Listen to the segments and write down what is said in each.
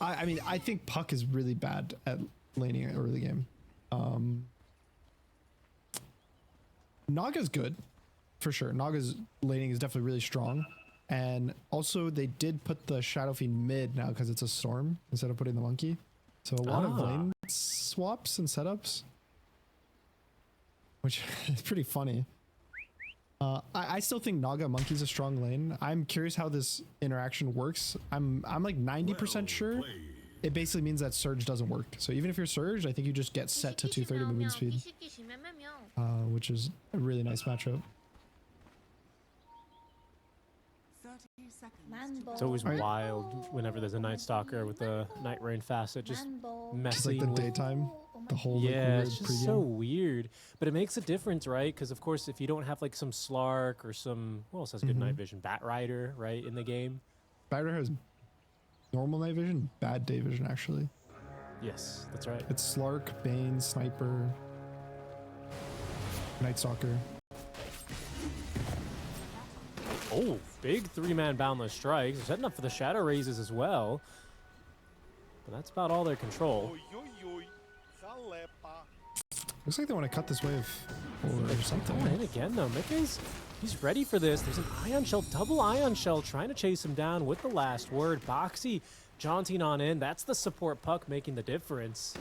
I mean, I think Puck is really bad at laning early game. Naga's good, for sure. Naga's laning is definitely really strong. And also, they did put the Shadow Fiend mid now because it's a storm instead of putting the monkey. So a lot of lane swaps and setups, which is pretty funny. I still think Naga Monkey's a strong lane. I'm curious how this interaction works. I'm like 90% sure. It basically means that Surge doesn't work. So even if you're Surge, I think you just get set to 230 movement speed, which is a really nice matchup. It's always wild whenever there's a Nightstalker with a Night Rain facet, just messing like the with daytime. The whole it's just so weird, but it makes a difference, right? Because of course, if you don't have like some Slark or some, who else has good night vision? Bat Rider, right, in the game. Bat Rider has normal night vision, bad day vision, actually. Yes, that's right. It's Slark, Bane, Sniper, Nightstalker. Oh, big 3-man Boundless Strikes. They're setting up for the Shadow Raises as well, but that's about all their control. Looks like they want to cut this wave or something. And again, though, he's ready for this. There's an Ion Shell, double Ion Shell, trying to chase him down with the last word. Boxy jaunting on in. That's the support Puck making the difference.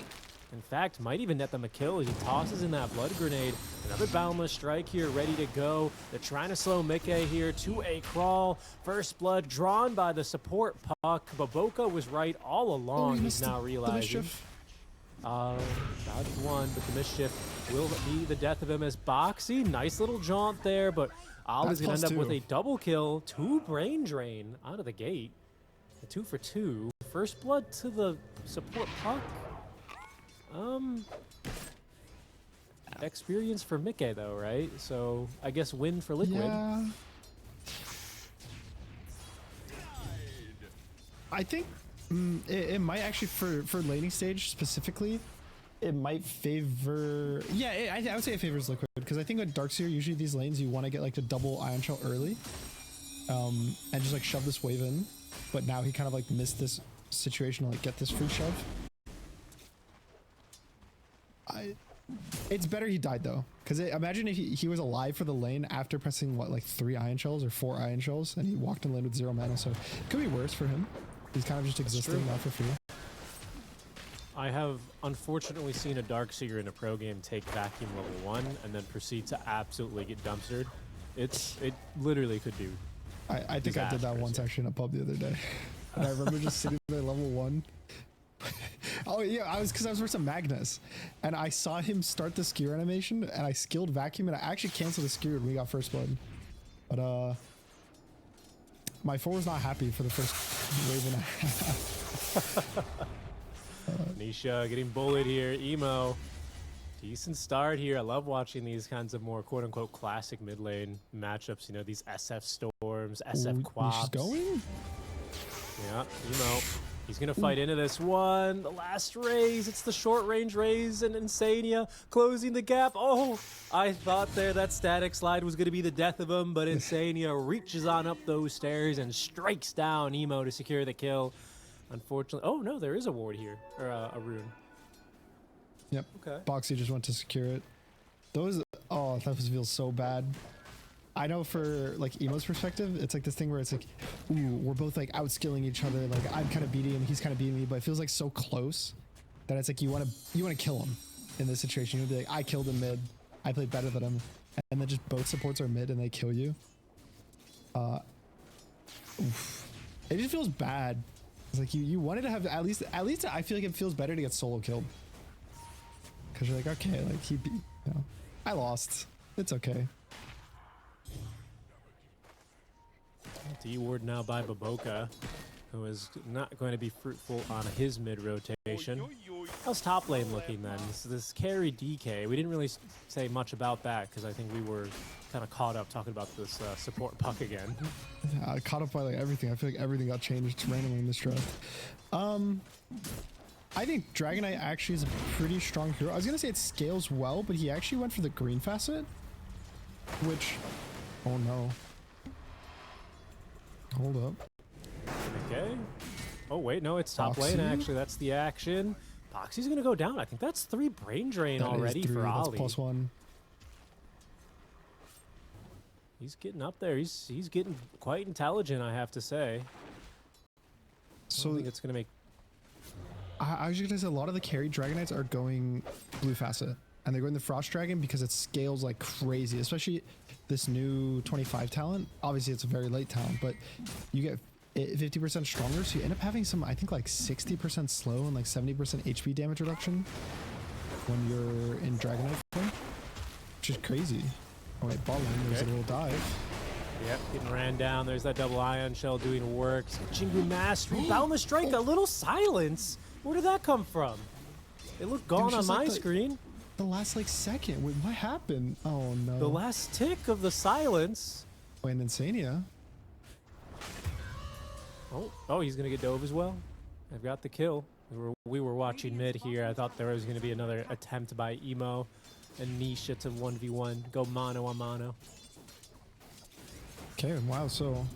In fact, might even net them a kill as he tosses in that Blood Grenade. Another Boundless Strike here, ready to go. They're trying to slow Mickey here to a crawl. First Blood drawn by the support Puck. Baboka was right all along. He's now realizing. Dodged one, but the mischief will be the death of him as Boxy. Nice little jaunt there, but Ollie's going to end up with a double kill. 2 Brain Drain out of the gate. A 2 for 2. First Blood to the support Puck. Experience for Mickey, though, right? So I guess win for Liquid. Yeah. I think it might actually, for laning stage specifically, it might favor. Yeah, I would say it favors Liquid because I think with Darkseer, usually these lanes you want to get like the double Ion Shell early, and just like shove this wave in. But now he kind of like missed this situation to like get this free shove. It's better he died though, because imagine if he was alive for the lane after pressing what, like 3 Ion Shells or 4 Ion Shells, and he walked in lane with 0 mana. So it could be worse for him. He's kind of just existing now for free. I have unfortunately seen a Darkseer in a pro game take vacuum level 1 and then proceed to absolutely get dumpstered. It literally could do. I think I did that once actually in a pub the other day. And I remember just sitting there level 1. Oh yeah, because I was versus Magnus, and I saw him start the skewer animation, and I skilled vacuum, and I actually canceled the skewer when we got first blood. But my 4 was not happy for the first wave and a half. Nisha getting bullied here. Emo, decent start here. I love watching these kinds of more quote-unquote classic mid lane matchups. You know, these SF Storms, SF Quaps. Nisha's going? Yeah, Emo. He's going to fight into this one. The last raise. It's the short range raise, and Insania closing the gap. Oh, I thought there that static slide was going to be the death of him, but Insania reaches on up those stairs and strikes down Emo to secure the kill. Unfortunately, oh no, there is a ward here, or a rune. Yep. Okay. Boxy just went to secure it. Those, oh, that feels so bad. I know for like Emo's perspective, it's like this thing where it's like, ooh, we're both like outskilling each other. Like I'm kind of beating him, he's kind of beating me, but it feels like so close that it's like you want to kill him in this situation. You'd be like, I killed him mid, I played better than him, and then just both supports are mid and they kill you. It just feels bad. It's like you wanted to have at least I feel like it feels better to get solo killed because you're like, okay, like he beat, you know, I lost, it's okay. D-ward now by Baboka, who is not going to be fruitful on his mid-rotation. How's top lane looking then? This carry DK, we didn't really say much about that because I think we were kind of caught up talking about this support Puck again. Yeah, I caught up by like everything. I feel like everything got changed randomly in this draft. I think Dragon Knight actually is a pretty strong hero. I was going to say it scales well, but he actually went for the green facet, which, oh no. Hold up. Okay. Oh, wait, no, it's top lane, actually. That's the action. Boxy's going to go down. I think that's 3 brain drain that already for Ollie. Ollie. That's +1. He's getting up there. He's getting quite intelligent, I have to say. So I think it's going to make... I was just going to say, a lot of the carry Dragon Knights are going blue facet. And they're going the Frost Dragon because it scales like crazy, especially this new 25 talent. Obviously, it's a very late talent, but you get 50% stronger, so you end up having some, I think, like 60% slow and like 70% HP damage reduction when you're in Dragon Knight form, which is crazy. Oh wait, ball lane, there's a little dive. Yep, getting ran down. There's that double ion shell doing work. Jingu Mastery, Boundless Strike, a little silence. Where did that come from? It looked gone on my screen. The last like second. Wait, what happened? Oh no. The last tick of the silence. Oh, and Insania. Oh, he's gonna get dove as well. I've got the kill. We were watching mid here. I thought there was gonna be another attempt by Emo and Nisha to 1v1. Go mano a mano. Okay, wow, so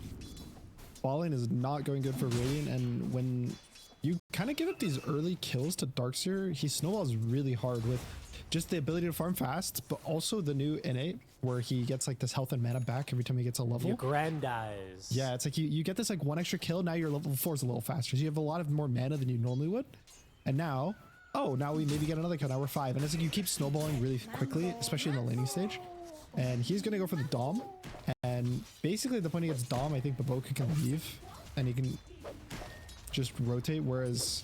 falling is not going good for Radiant, and when you kind of give up these early kills to Darkseer, he snowballs really hard with just the ability to farm fast, but also the new innate where he gets like this health and mana back every time he gets a level. You grandize. Yeah, it's like you get this like 1 extra kill, now your level 4 is a little faster, so you have a lot of more mana than you normally would. And now, now we maybe get another kill, now we're 5, and it's like you keep snowballing really quickly, especially in the laning stage. And he's gonna go for the Dom, and basically the point he gets Dom, I think Baboka can leave, and he can just rotate, whereas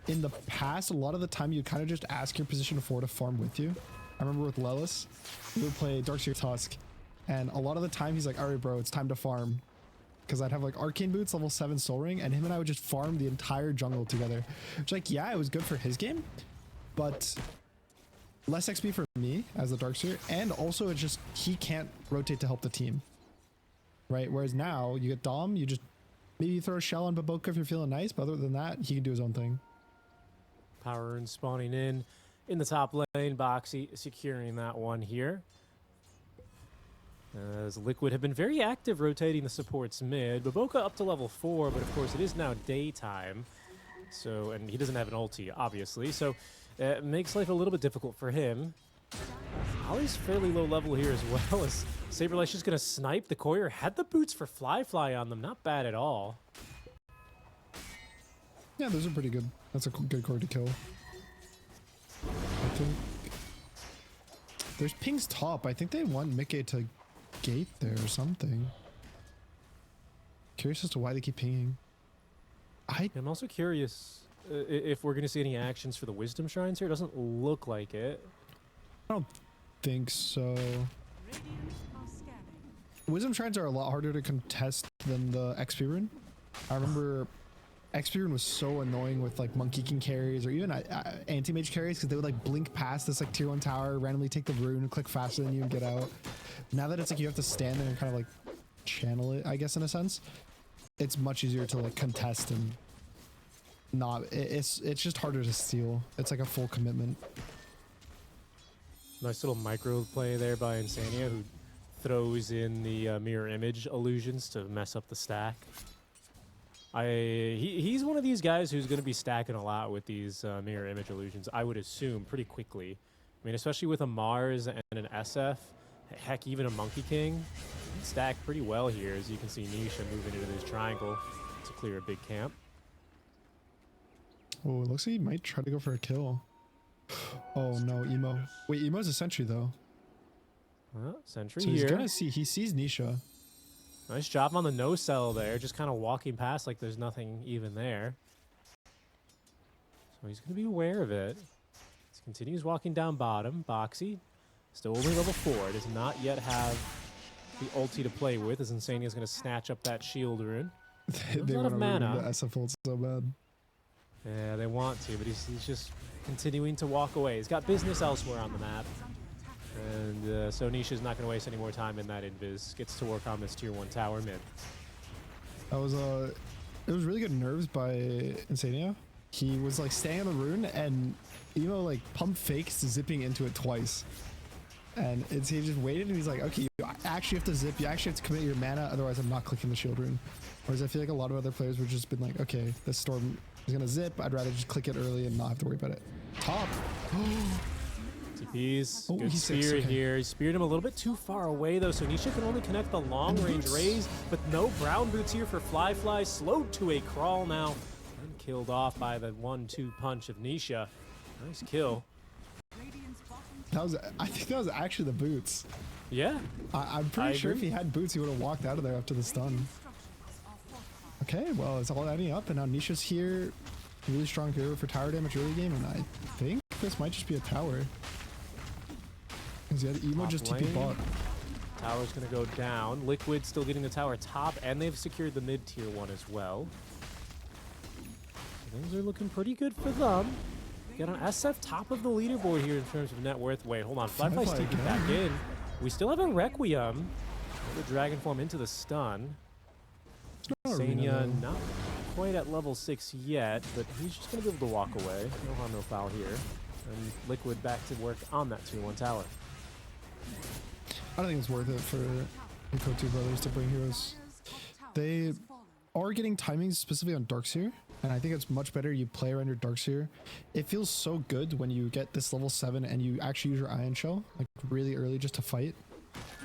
in the past, a lot of the time you kind of just ask your position 4 to farm with you. I remember with Lelis, we would play Darkseer Tusk, and a lot of the time he's like, alright bro, it's time to farm. Because I'd have like Arcane Boots, level 7 Soul Ring, and him and I would just farm the entire jungle together. Which like, yeah, it was good for his game, but less XP for me as the Darkseer, and also it's just, he can't rotate to help the team. Right? Whereas now, you get Dom, you just maybe throw a shell on Baboka if you're feeling nice, but other than that, he can do his own thing. Power Rune spawning in the top lane. Boxy securing that one here. As Liquid have been very active rotating the supports mid. Baboka up to level 4, but of course it is now daytime. So, and he doesn't have an ulti, obviously. So it makes life a little bit difficult for him. Ollie's fairly low level here as well, as Saberlight's just going to snipe. The Courier had the boots for Fly on them. Not bad at all. Yeah, those are pretty good. That's a good core to kill. I think there's pings top. I think they want Mickey to gate there or something. Curious as to why they keep pinging. I'm also curious if we're going to see any actions for the Wisdom Shrines here. It doesn't look like it. I don't think so. Wisdom Shrines are a lot harder to contest than the XP rune. I remember XP rune was so annoying with like Monkey King carries or even anti-mage carries, because they would like blink past this like tier 1 tower, randomly take the rune and click faster than you and get out. Now that it's like you have to stand there and kind of like channel it, I guess, in a sense, it's much easier to like contest and not. It's just harder to steal. It's like a full commitment. Nice little micro play there by Insania, who throws in the mirror image illusions to mess up the stack. He's one of these guys who's going to be stacking a lot with these mirror image illusions, I would assume, pretty quickly. I mean, especially with a Mars and an SF, heck, even a Monkey King, he stacked pretty well here, as you can see Nisha moving into this triangle to clear a big camp. Oh, it looks like he might try to go for a kill. Oh no, Emo. Wait, Emo's a sentry though. Well, sentry so here. He's gonna see, he sees Nisha. Nice job on the no-sell there, just kind of walking past like there's nothing even there. So he's going to be aware of it. He continues walking down bottom. Boxy, still only level 4, does not yet have the ulti to play with, as Insania is going to snatch up that shield rune. They a lot of mana. The SF ult so bad. Yeah, they want to, but he's just continuing to walk away. He's got business elsewhere on the map. And so Nisha's not going to waste any more time in that invis. Gets to work on this tier 1 tower mid. That was it was really good nerves by Insania. He was like staying on the rune, and Emo like pump fakes zipping into it twice. And he just waited and he's like, okay, you actually have to zip. You actually have to commit your mana. Otherwise, I'm not clicking the shield rune. Whereas I feel like a lot of other players would just been like, okay, this storm is going to zip. I'd rather just click it early and not have to worry about it. Top. TP's Oh, good he's spear 6, okay. here. He speared him a little bit too far away though, so Nisha can only connect the long range raise, but no brown boots here for Fly. Slowed to a crawl now and killed off by the 1-2 punch of Nisha. Nice kill. I think that was actually the boots. Yeah. I'm pretty sure if he had boots, he would have walked out of there after the stun. Okay, well, it's all adding up, and now Nisha's here. Really strong hero for tower damage early game, and I think this might just be a tower. Because yeah, the emo Top just TP lane. bot. Tower's gonna go down. Liquid still getting the tower top, and they've secured the mid-tier one as well. Things are looking pretty good for them. Get on SF top of the leaderboard here in terms of net worth. Wait, hold on. Flyfly's taking back in. We still have a Requiem. The Dragon Form into the stun. Sanya not quite at level 6 yet, but he's just going to be able to walk away. No harm, no foul here. And Liquid back to work on that 2-1 tower. I don't think it's worth it for Yakutou Brothers to bring heroes. They are getting timings specifically on Darkseer, and I think it's much better you play around your Darkseer. It feels so good when you get this level 7 and you actually use your Ion Shell like really early just to fight.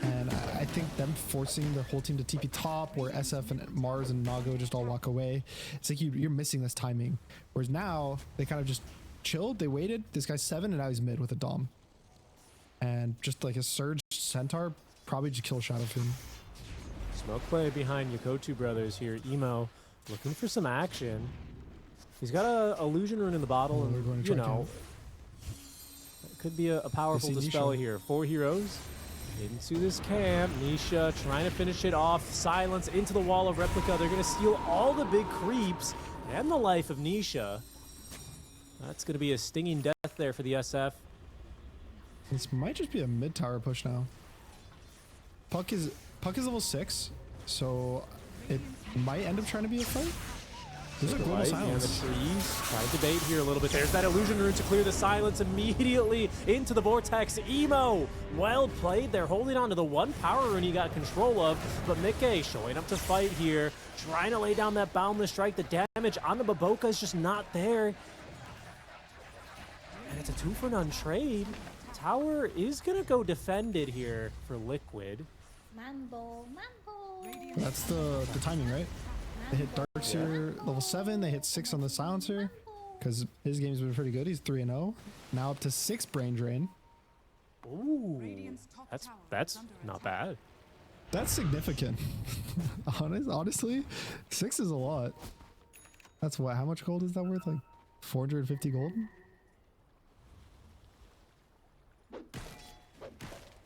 And I think them forcing their whole team to TP top, where SF and Mars and Nago just all walk away, it's like you're missing this timing. Whereas now they kind of just chilled, they waited. This guy's 7 and now he's mid with a Dom. And just like a Surge Centaur probably just kill Shadowfiend. Smoke play behind Yakutou Brothers here. Emo looking for some action. He's got a illusion rune in the bottle, and you know, it could be a powerful dispel here. 4 heroes into this camp. Nisha trying to finish it off. Silence into the wall of Replica. They're going to steal all the big creeps and the life of Nisha. That's going to be a stinging death there for the SF. This might just be a mid tower push now. Puck is level 6, so it might end up trying to be a fight. There's a global silence. And the trees try to debate here a little bit. There's that illusion rune to clear the silence immediately into the vortex. Emo, well played. They're holding on to the one power rune he got control of, but Midgame showing up to fight here, trying to lay down that boundless strike. The damage on the Baboka is just not there. And it's a 2-for-none trade. Tower is gonna go defended here for Liquid. Mambo. That's the timing, right? They hit Darkseer level 7, they hit 6 on the Silencer, because his game's been pretty good. He's 3-0. Now up to 6 Brain Drain. Ooh, that's not bad. That's significant. Honestly, 6 is a lot. That's what, how much gold is that worth? Like 450 gold?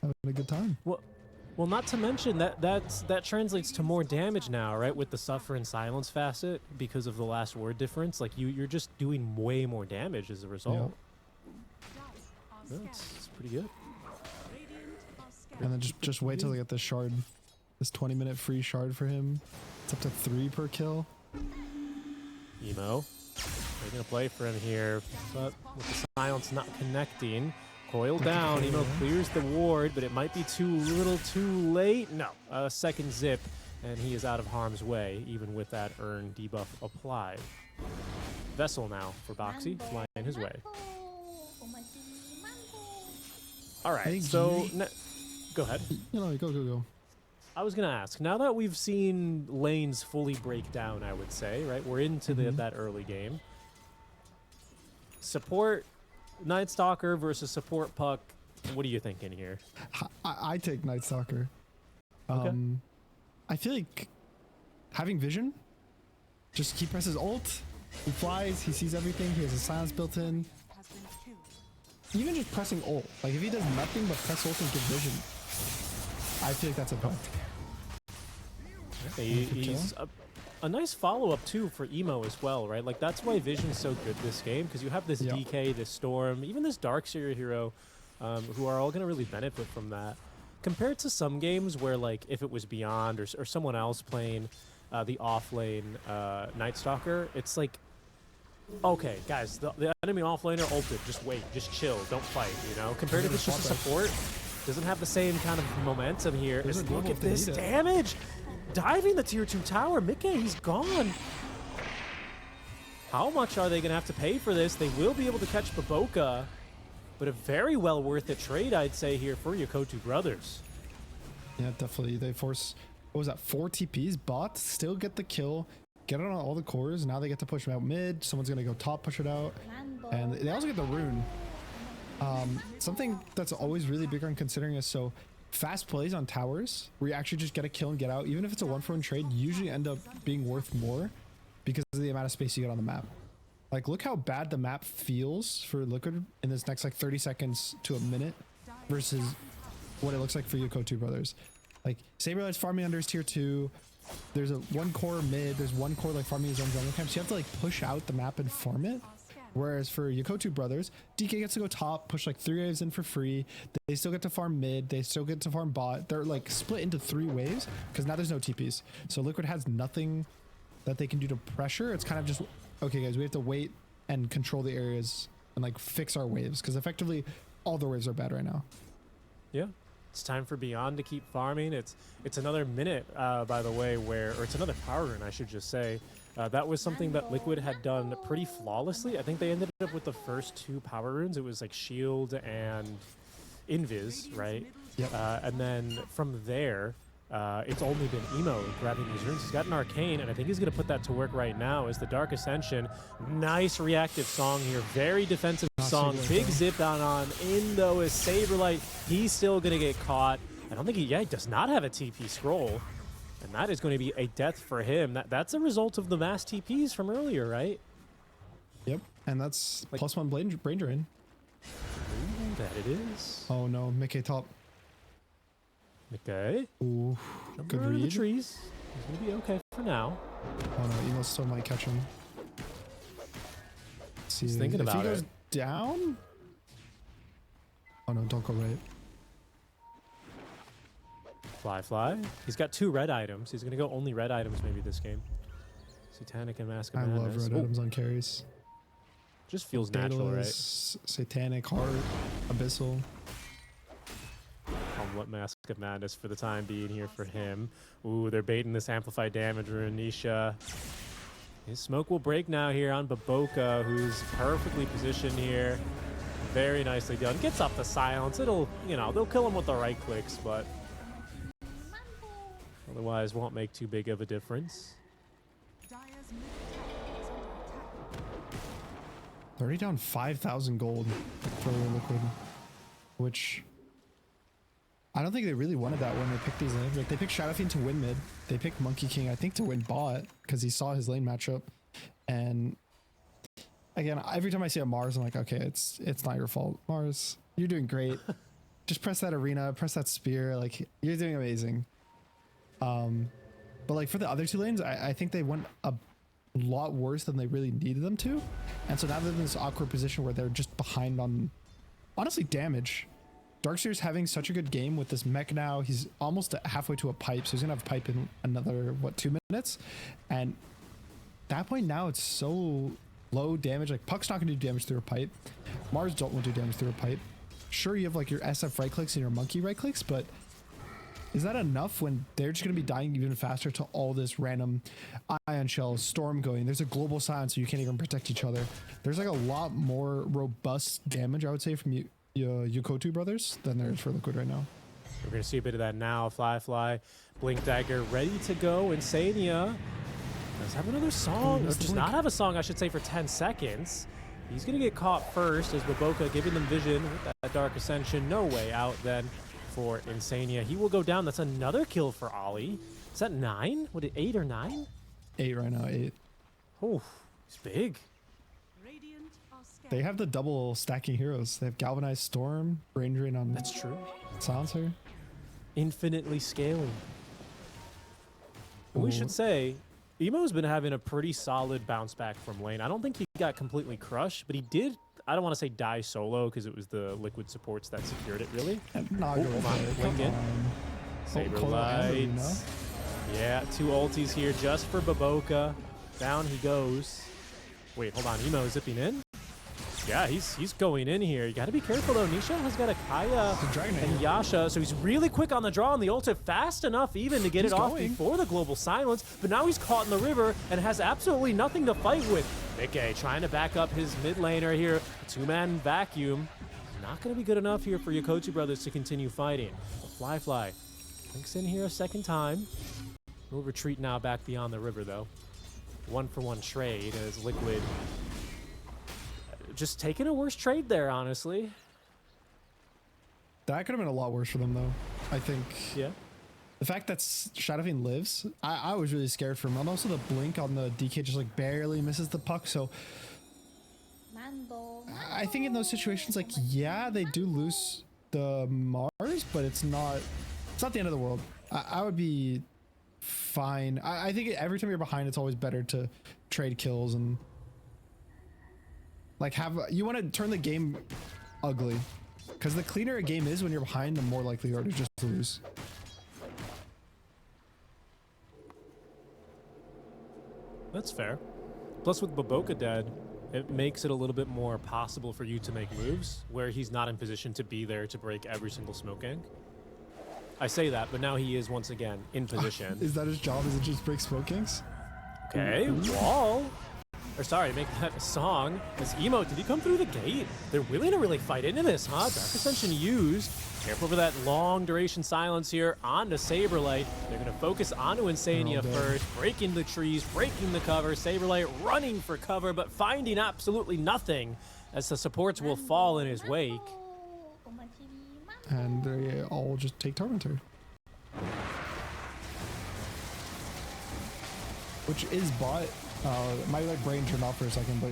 Having a good time. Well, not to mention that translates to more damage now, right? With the Suffer and Silence facet because of the last word difference. Like you're just doing way more damage as a result. Yeah. It's pretty good. And then just wait till they get this shard. This 20-minute free shard for him. It's up to 3 per kill. Emo, they're gonna play for him here, but with the silence not connecting. Coil down, Emo clears the ward, but it might be too little too late. No, a second zip, and he is out of harm's way, even with that earn debuff applied. Vessel now for Boxy, flying his way. All right, so go ahead. No, go. I was gonna ask, now that we've seen lanes fully break down, I would say, right? We're into that early game. Support Nightstalker versus support Puck. What are you thinking here? I take Nightstalker. Okay. I feel like having vision, just he presses ult, he flies, he sees everything, he has a silence built in. Even just pressing ult, like if he does nothing but press ult and get vision, I feel like that's a puck. He's a nice follow-up too for Emo as well, right? Like that's why Vision's so good this game, because you have this DK, this Storm, even this Darkseer hero, who are all going to really benefit from that. Compared to some games where, like, if it was Beyond or someone else playing the offlane Nightstalker, it's like, okay, guys, the enemy offlaner ulted, just wait, just chill, don't fight, you know? Compared to if it's just a support, doesn't have the same kind of momentum here. Look at this damage. Diving the tier 2 tower. Midgame, he's gone. How much are they going to have to pay for this? They will be able to catch Baboka, but a very well worth it trade, I'd say, here for Yakutou Brothers. Yeah, definitely. They force, what was that, 4 TPs? Bots still get the kill, get it on all the cores. Now they get to push them out mid. Someone's going to go top, push it out. And they also get the rune. Something that's always really big on considering is so fast plays on towers where you actually just get a kill and get out, even if it's a 1-for-1 trade, usually end up being worth more because of the amount of space you get on the map. Like, look how bad the map feels for Liquid in this next like 30 seconds to a minute versus what it looks like for Yakutou Brothers. Like, Saberlight's farming under his tier 2. There's a 1 core mid. There's 1 core like farming his own jungle camp. So you have to like push out the map and farm it. Whereas for Yakutou Brothers, DK gets to go top, push like 3 waves in for free. They still get to farm mid. They still get to farm bot. They're like split into 3 waves because now there's no TPs. So Liquid has nothing that they can do to pressure. It's kind of just, okay guys, we have to wait and control the areas and like fix our waves because effectively all the waves are bad right now. Yeah. It's time for Beyond to keep farming. It's another minute, by the way, or it's another power rune, I should just say. That was something that Liquid had done pretty flawlessly. I think they ended up with the first 2 power runes. It was like Shield and Invis, right? Yep. And then from there, it's only been Emo grabbing these runes. He's got an Arcane, and I think he's going to put that to work right now as the Dark Ascension. Nice reactive song here. Very defensive song. Big zip down on in, though, is Saberlight. He's still going to get caught. I don't think he does not have a TP scroll. And that is going to be a death for him. That's a result of the mass TPs from earlier, right? Yep, and that's like, +1 brain drain. Ooh, that it is. Oh no, Mickey top. Okay. Ooh, good read. The trees. He's going to be okay for now. Oh no, Emo still might catch him. Let's see, he's thinking about it. If he goes down? Oh no, don't go right. Fly. He's got 2 red items. He's going to go only red items maybe this game. Satanic and Mask of Madness. I love red items on carries. Just feels natural, right? Satanic, Heart, Abyssal. I'll let Mask of Madness for the time being here for him. Ooh, they're baiting this amplified damage rune. Nisha. His smoke will break now here on Baboka, who's perfectly positioned here. Very nicely done. Gets off the silence. It'll, they'll kill him with the right clicks, but otherwise won't make too big of a difference. 30 down 5,000 gold for Liquid, which I don't think they really wanted that when they picked these lanes. Like, they picked Shadow Fiend to win mid. They picked Monkey King, I think, to win bot because he saw his lane matchup. And again, every time I see a Mars, I'm like, okay, it's not your fault, Mars. You're doing great. Just press that arena, press that spear. Like, you're doing amazing. But like for the other 2 lanes, I think they went a lot worse than they really needed them to. And so now they're in this awkward position where they're just behind on, honestly, damage. Darkseer's having such a good game with this mech now. He's almost halfway to a pipe, so he's gonna have a pipe in another, what, 2 minutes? And at that point now, it's so low damage. Like, Puck's not gonna do damage through a pipe. Mars won't do damage through a pipe. Sure, you have like your SF right clicks and your monkey right clicks, but is that enough when they're just going to be dying even faster to all this random ion shell storm going? There's a global silence, so you can't even protect each other. There's like a lot more robust damage, I would say, from Yakutou Brothers than there is for Liquid right now. We're going to see a bit of that now. Fly, Blink Dagger ready to go. Insania does have another song, or does not have a song, I should say, for 10 seconds. He's going to get caught first as Baboka giving them vision with that Dark Ascension. No way out then for Insania. He will go down. That's another kill for Ollie. Is that 9? What, 8 or 9? 8 right now, 8. Oh, he's big. They have the double stacking heroes. They have Galvanized Storm, Brain Drain on. That's true. Silencer. Infinitely scaling. We should say, Emo's been having a pretty solid bounce back from lane. I don't think he got completely crushed, but he did. I don't want to say die solo because it was the Liquid supports that secured it, really. Saberlight. Yeah, 2 ultis here just for Baboka. Down he goes. Wait, hold on. Emo zipping in. Yeah, he's going in here. You got to be careful, though. Nisha has got a Kaya and Yasha, so he's really quick on the draw on the ulti, fast enough even to get it off before the global silence, but now he's caught in the river and has absolutely nothing to fight with. Midgame trying to back up his mid laner here. Two-man vacuum. Not going to be good enough here for Yakutou Brothers to continue fighting. Fly links in here a second time. We'll retreat now back beyond the river, though. 1-for-1 trade as Liquid just taking a worse trade there, honestly. That could have been a lot worse for them, though. I think. Yeah. The fact that Shadowfiend lives, I was really scared for him. And also the blink on the DK just like barely misses the puck. So I think in those situations, like, yeah, they do lose the Mars, but it's not the end of the world. I would be fine. I think every time you're behind, it's always better to trade kills and like you want to turn the game ugly, because the cleaner a game is when you're behind, the more likely you are to just lose. That's fair. Plus with Baboka dead, it makes it a little bit more possible for you to make moves where he's not in position to be there to break every single smoke gank. I say that, but now he is once again in position. Is that his job? Is it just break smoke ganks? Okay, wall. Or sorry, make that a song. This emote, did he come through the gate? They're willing to really fight into this, huh? Dark Ascension used. Careful for that long duration silence here onto Saberlight. They're going to focus onto Insania first, breaking the trees, breaking the cover. Saberlight running for cover, but finding absolutely nothing as the supports will fall in his wake. And they all just take Tormentor. Which is bot. My like brain turned off for a second, but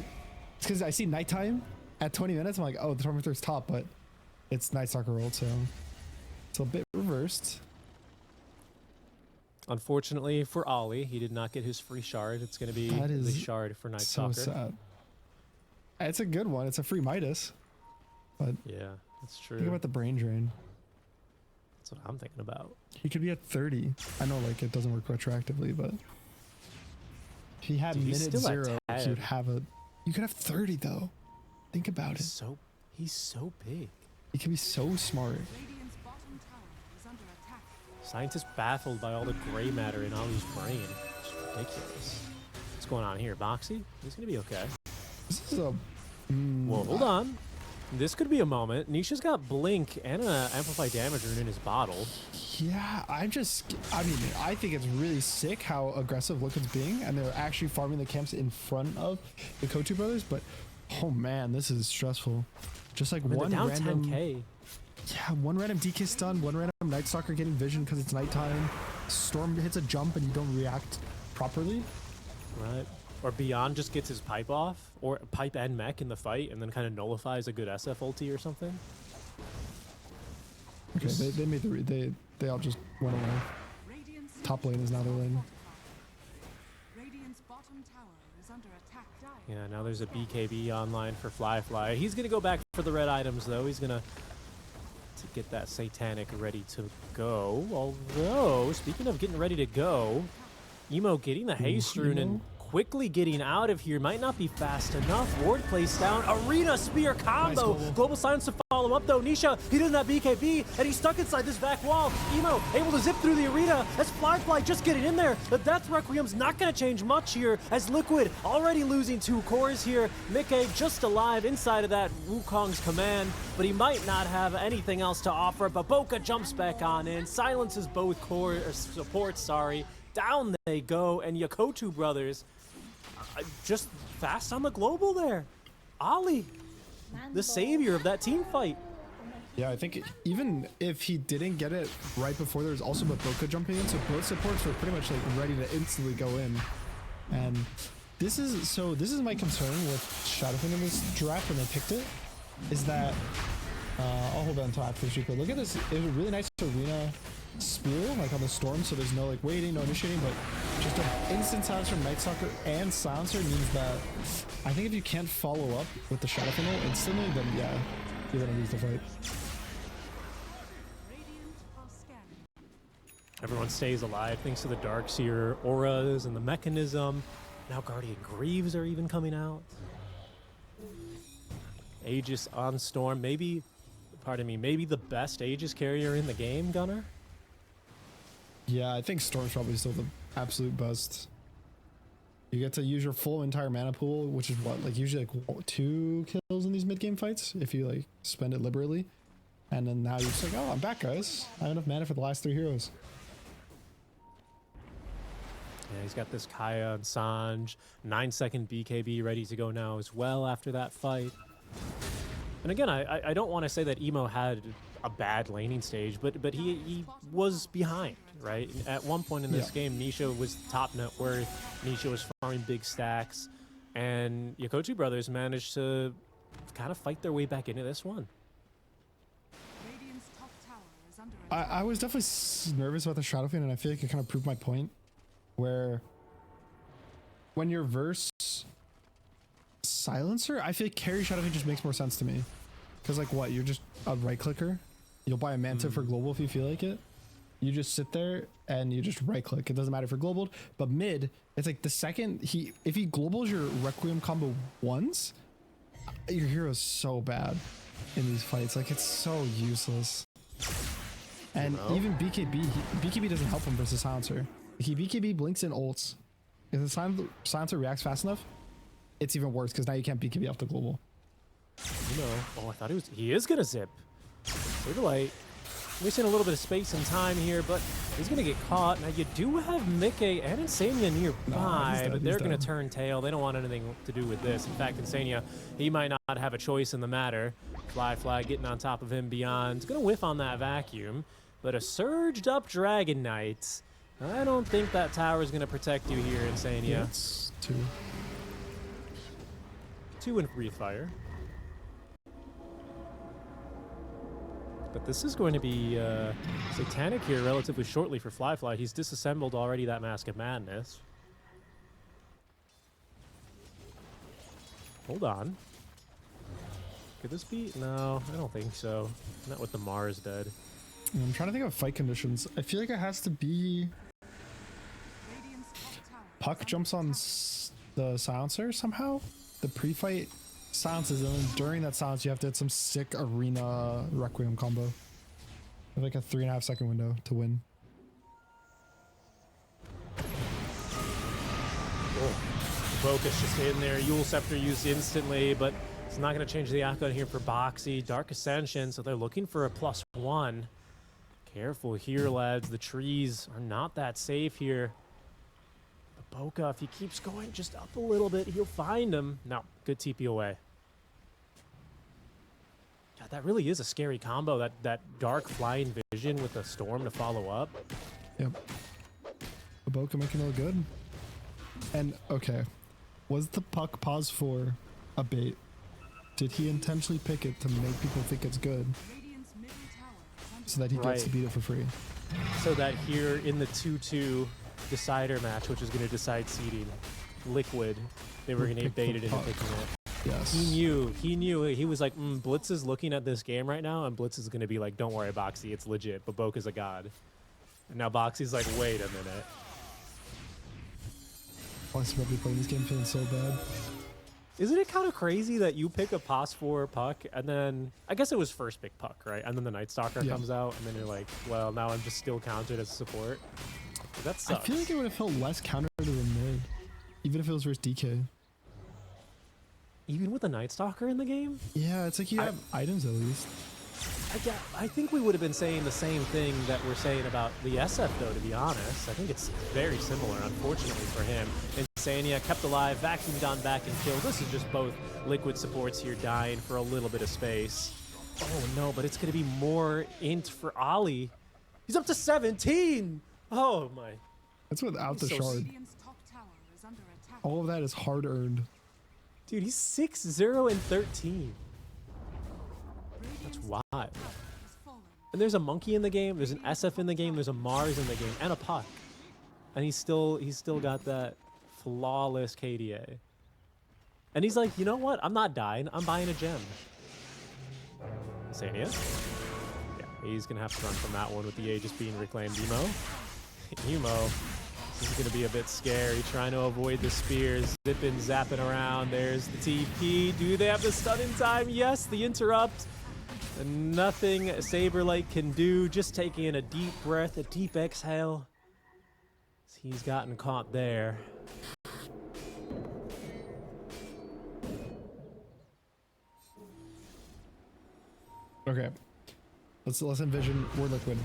it's because I see nighttime at 20 minutes. I'm like, oh, the Tormentor's top, but it's Nightstalker rolled, so it's a bit reversed. Unfortunately for Ollie, he did not get his free shard. It's going to be the shard for Nightstalker. So sad. It's a good one. It's a free Midas. But yeah, that's true. Think about the brain drain. That's what I'm thinking about. He could be at 30. I know, like, it doesn't work retroactively, but if he had minute 0, he would have a. You could have 30 though. Think about it. He's so big. He can be so smart. Scientists baffled by all the gray matter in Ollie's brain. It's ridiculous. What's going on here? Boxy? He's gonna be okay. This is a. Well, hold on. This could be a moment. Nisha's got Blink and an Amplify Damage rune in his bottle. Yeah, I mean, I think it's really sick how aggressive Liquid's being, and they're actually farming the camps in front of the Yakutou Brothers, but oh man, this is stressful. Just like one random 10K. Yeah, one random DK stun, one random Nightstalker getting vision because it's nighttime. Storm hits a jump and you don't react properly. Right. Or Beyond just gets his pipe off, or pipe and mech in the fight, and then kind of nullifies a good SF ulti or something. Okay, they made they all just went away. Top lane is now their lane. Yeah, now there's a BKB online for Fly. He's gonna go back for the red items though. He's gonna get that Satanic ready to go. Although, speaking of getting ready to go, Emo getting the haste rune and quickly getting out of here might not be fast enough. Ward placed down. Arena Spear combo. Nice global silence to follow up though. Nisha, he doesn't have BKB and he's stuck inside this back wall. Emo able to zip through the arena as Fly just getting in there. The Death Requiem's not going to change much here as Liquid already losing 2 cores here. Mickey just alive inside of that Wukong's command, but he might not have anything else to offer. Baboka jumps back on in, silences both core supports, sorry. Down they go, and Yakutou Brothers just fast on the global there. Ollie, the savior of that team fight. Yeah, I think even if he didn't get it right before, there was also Baboka jumping in, so both supports were pretty much like ready to instantly go in. And this is my concern with Shadowfiend in this draft when they picked it, is that I'll hold on to after this, but look at this. It was a really nice arena spear like on the storm, so there's no like waiting, no initiating, but just an instant silence from Nightstalker and silencer means that I think if you can't follow up with the Shadow Funnel instantly, then yeah, you're gonna lose the fight. Everyone stays alive thanks to the Dark Seer auras and the mechanism. Now Guardian Greaves are even coming out. Aegis on Storm. Maybe, pardon me, maybe the best Aegis carrier in the game, Gunnar? Yeah, I think Storm's probably still the absolute best. You get to use your full entire mana pool, which is what, like usually like 2 kills in these mid-game fights if you like spend it liberally. And then now you're just like, oh, I'm back, guys. I have enough mana for the last 3 heroes. Yeah, he's got this Kaya and Sanj. 9-second BKB ready to go now as well after that fight. And again, I don't want to say that Emo had a bad laning stage, but he was behind, right? At one point in this game, Nisha was top net worth. Nisha was farming big stacks. And Yakutou Brothers managed to kind of fight their way back into this one. I was definitely nervous about the Shadow Fiend, and I feel like it kind of proved my point. Where when you're verse Silencer, I feel like carry Shadow Fiend just makes more sense to me. Because like what, you're just a right clicker. You'll buy a Manta for global if you feel like it. You just sit there and you just right click. It doesn't matter for global. But mid, it's like the second if he globals your Requiem combo once, your hero's so bad in these fights. Like it's so useless. And even BKB doesn't help him versus Silencer. He BKB blinks and ults. If the Silencer reacts fast enough, it's even worse because now you can't BKB off the global. You know, oh, I thought he is gonna zip. Saberlight wasting a little bit of space and time here, but he's gonna get caught. Now you do have Mickey and Insania nearby, but they're gonna turn tail. They don't want anything to do with this. In fact, Insania, he might not have a choice in the matter. Fly getting on top of him beyond. He's gonna whiff on that vacuum, but a surged up Dragon Knight. I don't think that tower is gonna protect you here, Insania. Yeah, it's 2. 2 in Breathe Fire. But this is going to be Satanic here relatively shortly for Fly. He's disassembled already that Mask of Madness. Hold on. Could this be? No, I don't think so. Not with the Mars dead. I'm trying to think of fight conditions. I feel like it has to be... Puck jumps on the Silencer somehow? The pre-fight silences, and then during that silence you have to hit some sick arena Requiem combo. Like a 3.5 second window to win. Oh, Focus just in there. Yule Scepter used instantly, but it's not going to change the outcome here for Boxy. Dark Ascension, so they're looking for a +1. Careful here, lads. The trees are not that safe here. But Boca, if he keeps going just up a little bit, he'll find him. No, good TP away. God, that really is a scary combo, that dark flying vision with a storm to follow up. Yep. Boca making it look good. And, okay. Was the Puck pause for a bait? Did he intentionally pick it to make people think it's good? So that he gets to beat it for free. So that here in the 2-2 decider match, which is going to decide seeding, Liquid, they were going to bait it into picking it. Yes. He knew. He was like, Blitz is looking at this game right now, and Blitz is going to be like, don't worry, Boxy, it's legit, but Boca's a god. And now Boxy's like, wait a minute. Why is probably playing this game feeling so bad? Isn't it kind of crazy that you pick a +4 Puck, and then, I guess it was first pick Puck, right? And then the Nightstalker comes out, and then you're like, well, now I'm just still counted as support. That sucks. I feel like it would have felt less counter to the mid, even if it was versus DK. Even with the Nightstalker in the game? Yeah, it's like you have items at least. I think we would have been saying the same thing that we're saying about the SF, though, to be honest. I think it's very similar, unfortunately for him. Insania kept alive, vacuumed on back and killed. This is just both Liquid supports here dying for a little bit of space. Oh, no, but it's going to be more int for Ollie. He's up to 17! Oh, my. That's without the shard. All of that is hard-earned. Dude, he's 6-0 and 13. That's wild. And there's a monkey in the game, there's an SF in the game, there's a Mars in the game, and a Puck. And he's still got that flawless KDA. And he's like, you know what? I'm not dying, I'm buying a gem. Insania? Yeah, he's gonna have to run from that one with the Aegis being reclaimed. Emo This is going to be a bit scary, trying to avoid the spears. Zipping, zapping around. There's the TP. Do they have the stun in time? Yes, the interrupt. Nothing Saberlight can do. Just taking in a deep breath, a deep exhale. He's gotten caught there. Okay. Let's envision we're liquid.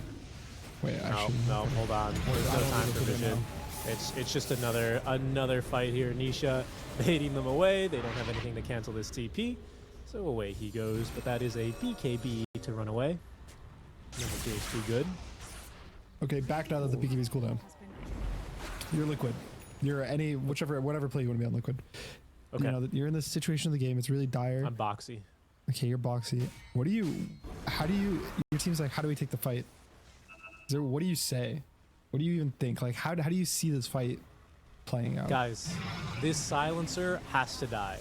Wait, actually. No, hold on. There's no time for vision. It's just another fight here. Nisha baiting them away. They don't have anything to cancel this TP. So away he goes, but that is a BKB to run away. Never feels too good. Okay, back now that the BKB's cooldown. You're liquid. You're whatever play you want to be on liquid. Okay. You know, you're in this situation of the game. It's really dire. I'm boxy. Okay, you're boxy. Your team's like, how do we take the fight? What do you say? What do you even think? Like, how do you see this fight playing out? Guys, this silencer has to die.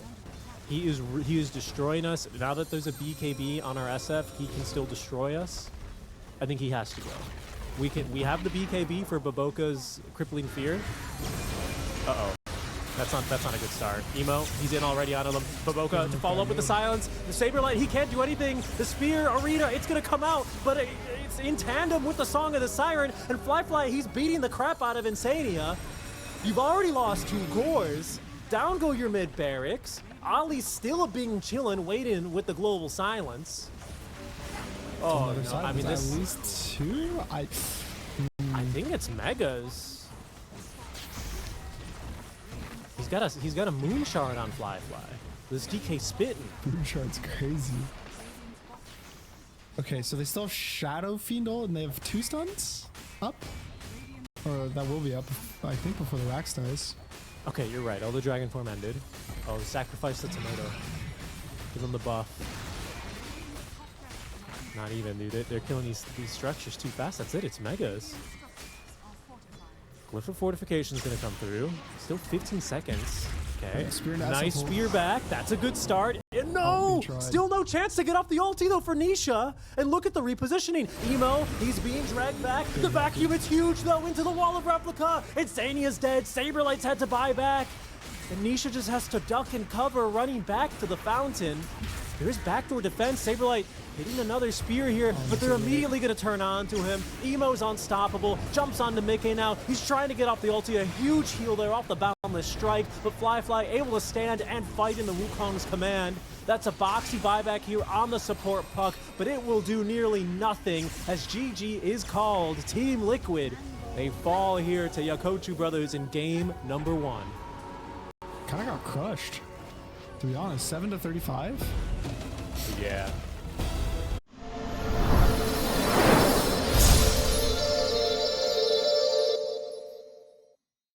He is destroying us. Now that there's a BKB on our SF, he can still destroy us. I think he has to go. We have the BKB for Baboka's crippling fear. Uh-oh. That's not a good start. Emo, he's in already on him. Baboka to follow up with the silence. The Saberlight, he can't do anything. The Spear, Arena, it's gonna come out, but it's in tandem with the Song of the Siren. And Fly, he's beating the crap out of Insania. You've already lost 2 cores. Down go your mid barracks. Ollie's still being chillin', waiting with the global silence. Oh, no. I mean, this at least 2. I think it's Megas. He's got a moon shard on Fly. This DK spitting. Moon shard's crazy. Okay, so they still have Shadow Fiendle and they have 2 stuns up, or that will be up, I think, before the Rax dies. Okay, you're right. All the dragon form ended. Oh, sacrifice the tomato. Give him the buff. Not even, dude. They're killing these structures too fast. That's it. It's Megas. Glyph of Fortification is going to come through. Still 15 seconds. Okay. Nice spear back. That's a good start. And no! Still no chance to get off the ulti, though, for Nisha. And look at the repositioning. Emo, he's being dragged back. The vacuum is huge, though, into the wall of replica. Insania's dead. Saberlight's had to buy back. And Nisha just has to duck and cover, running back to the fountain. There's backdoor defense. Saberlight hitting another spear here, but they're immediately going to turn on to him. Emo's unstoppable. Jumps onto Mickey now. He's trying to get off the ulti. A huge heal there off the boundless strike, but Fly able to stand and fight in the Wukong's command. That's a boxy buyback here on the support puck, but it will do nearly nothing as GG is called. Team Liquid, they fall here to Yakutou Brothers in game number 1. Kind of got crushed, to be honest. 7-35. Yeah.